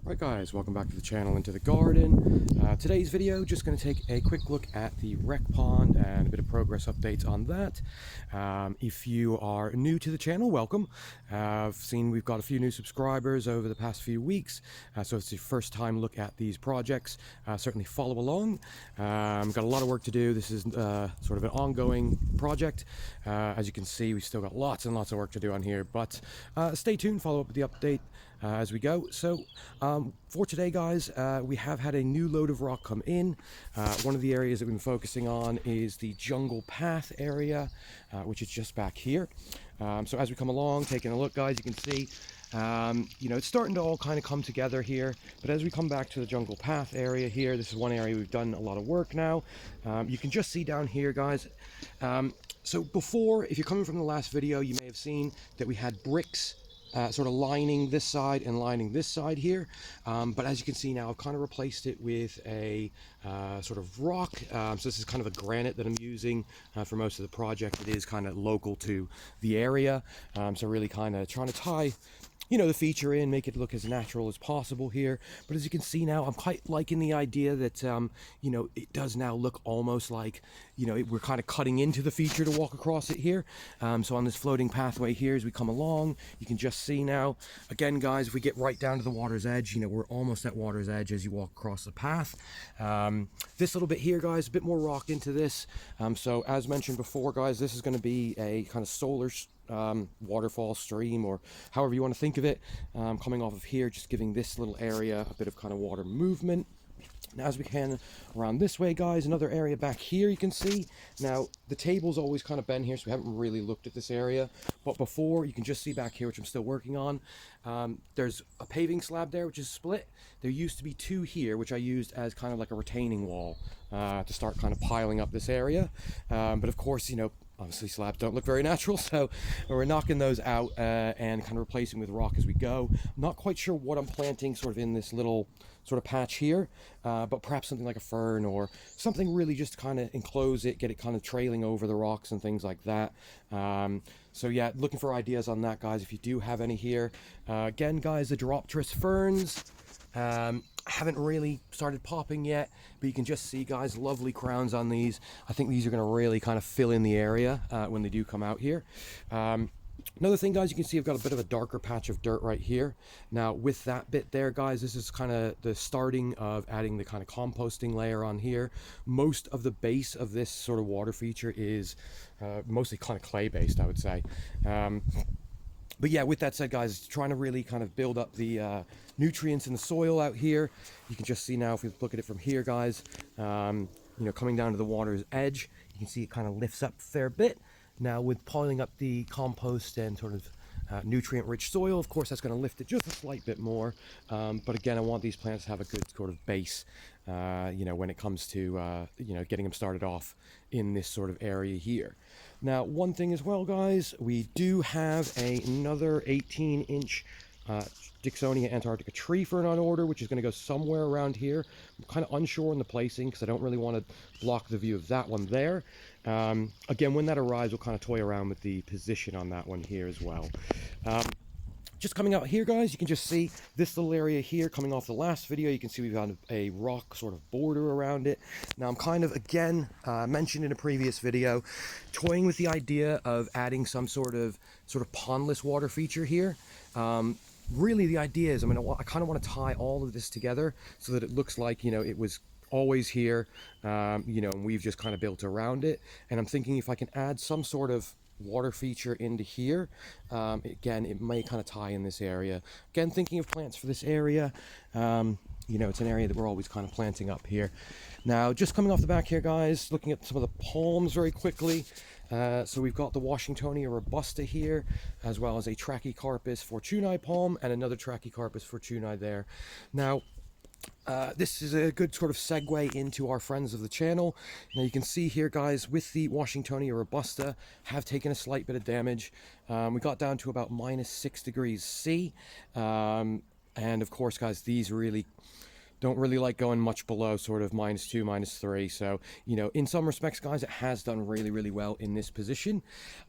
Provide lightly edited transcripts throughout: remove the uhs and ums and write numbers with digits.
Right guys, welcome back to the channel and to the garden. Today's video, just going to take a quick look at the rec pond and a bit of progress updates on that. If you are new to the channel, welcome. I've seen we've got a few new subscribers over the past few weeks, so if it's your first time look at these projects, certainly follow along. Got a lot of work to do. This is sort of an ongoing project. As you can see, we've still got lots and lots of work to do on here, but stay tuned, follow up with the update as we go. So for today guys, we have had a new load of rock come in. One of the areas that we've been focusing on is the jungle path area, which is just back here. So as we come along, taking a look guys, you can see you know, it's starting to all kind of come together here, but as we come back to the jungle path area here, this is one area we've done a lot of work now. You can just see down here guys, so before, if you're coming from the last video, you may have seen that we had bricks sort of lining this side and lining this side here, but as you can see now, I've kind of replaced it with a sort of rock. So this is kind of a granite that I'm using for most of the project. It is kind of local to the area, so really kind of trying to tie, you know, the feature in, make it look as natural as possible here. But as you can see now, I'm quite liking the idea that, you know, it does now look almost like, you know, we're kind of cutting into the feature to walk across it here. So on this floating pathway here, as we come along, you can just see now, again, guys, if we get right down to the water's edge, you know, we're almost at water's edge as you walk across the path. This little bit here, guys, a bit more rock into this. So as mentioned before, guys, this is going to be a kind of solar waterfall stream, or however you want to think of it, coming off of here, just giving this little area a bit of kind of water movement. Now as we can around this way guys, another area back here you can see. Now the table's always kind of been here, so we haven't really looked at this area, but before, you can just see back here, which I'm still working on, there's a paving slab there which is split. There used to be two here which I used as kind of like a retaining wall to start kind of piling up this area, but of course, you know, obviously slabs don't look very natural, so we're knocking those out and kind of replacing with rock as we go. I'm not quite sure what I'm planting sort of in this little sort of patch here, but perhaps something like a fern or something really just to kind of enclose it, get it kind of trailing over the rocks and things like that. So yeah, looking for ideas on that guys, if you do have any here. Again guys, the Diropterus ferns haven't really started popping yet, but you can just see guys, lovely crowns on these. I think these are going to really kind of fill in the area when they do come out here. Another thing guys, you can see I've got a bit of a darker patch of dirt right here. Now with that bit there guys, this is kind of the starting of adding the kind of composting layer on here. Most of the base of this sort of water feature is mostly kind of clay based, I would say. But yeah, with that said guys, trying to really kind of build up the nutrients in the soil out here. You can just see now, if we look at it from here guys, you know, coming down to the water's edge, you can see it kind of lifts up a fair bit. Now with piling up the compost and sort of nutrient rich soil, of course that's going to lift it just a slight bit more, but again, I want these plants to have a good sort of base, you know, when it comes to you know, getting them started off in this sort of area here. Now one thing as well guys, we do have another 18-inch Dicksonia antarctica tree fern on order, which is going to go somewhere around here. I'm kind of unsure on the placing because I don't really want to block the view of that one there. Again, when that arrives, we'll kind of toy around with the position on that one here as well. Just coming out here guys, you can just see this little area here coming off the last video. You can see we've got a rock sort of border around it. Now I'm kind of, again, mentioned in a previous video, toying with the idea of adding some sort of pondless water feature here. Really the idea is, I kind of want to tie all of this together so that it looks like, you know, it was always here, you know, and we've just kind of built around it. And I'm thinking if I can add some sort of water feature into here, again, it may kind of tie in this area. Again, thinking of plants for this area, you know, it's an area that we're always kind of planting up here. Now, just coming off the back here, guys, looking at some of the palms very quickly. So we've got the Washingtonia robusta here, as well as a Trachycarpus fortunei palm and another Trachycarpus fortunei there. Now, this is a good sort of segue into our friends of the channel. Now you can see here guys, with the Washingtonia robusta, have taken a slight bit of damage. We got down to about -6 degrees C, and of course guys, these really don't really like going much below sort of -2, -3. So, you know, in some respects, guys, it has done really, really well in this position.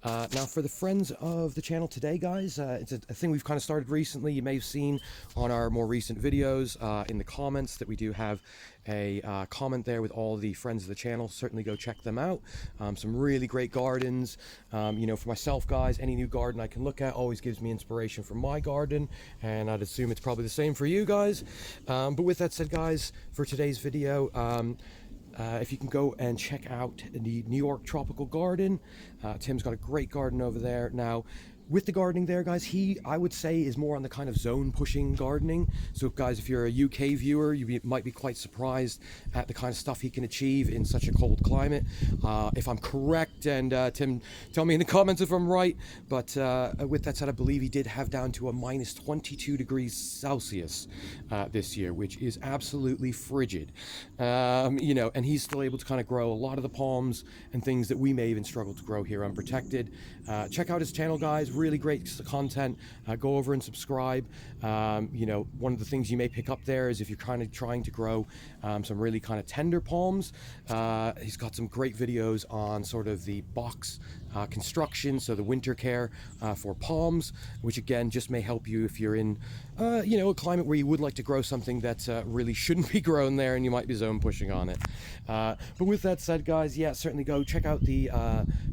Now, for the friends of the channel today, guys, it's a thing we've kind of started recently. You may have seen on our more recent videos in the comments that we do have a comment there with all the friends of the channel. Certainly go check them out. Some really great gardens. You know, for myself, guys, any new garden I can look at always gives me inspiration for my garden, and I'd assume it's probably the same for you guys. But with that said, guys, for today's video, if you can go and check out the New York Tropical Garden, Tim's got a great garden over there. Now, with the gardening there, guys, I would say is more on the kind of zone pushing gardening. So guys, if you're a UK viewer, might be quite surprised at the kind of stuff he can achieve in such a cold climate. If I'm correct, and Tim, tell me in the comments if I'm right, but with that said, I believe he did have down to a -22 degrees Celsius this year, which is absolutely frigid. You know, and he's still able to kind of grow a lot of the palms and things that we may even struggle to grow here unprotected. Check out his channel, guys. Really great content. Go over and subscribe. You know, one of the things you may pick up there is if you're kind of trying to grow some really kind of tender palms, he's got some great videos on sort of the box construction, so the winter care for palms, which again just may help you if you're in you know, a climate where you would like to grow something that really shouldn't be grown there and you might be zone pushing on it. But with that said, guys, yeah, certainly go check out the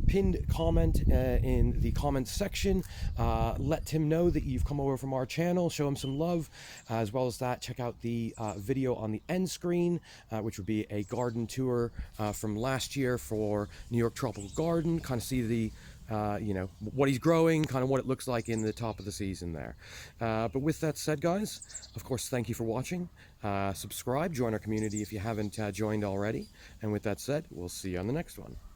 pinned comment in the comments section. Let Tim know that you've come over from our channel, show him some love. As well as that, check out the video on the end screen, which would be a garden tour from last year for New York Tropical Garden. Kind of see the you know, what he's growing, kind of what it looks like in the top of the season there. But with that said, guys, of course, thank you for watching. Subscribe, join our community if you haven't joined already. And with that said, we'll see you on the next one.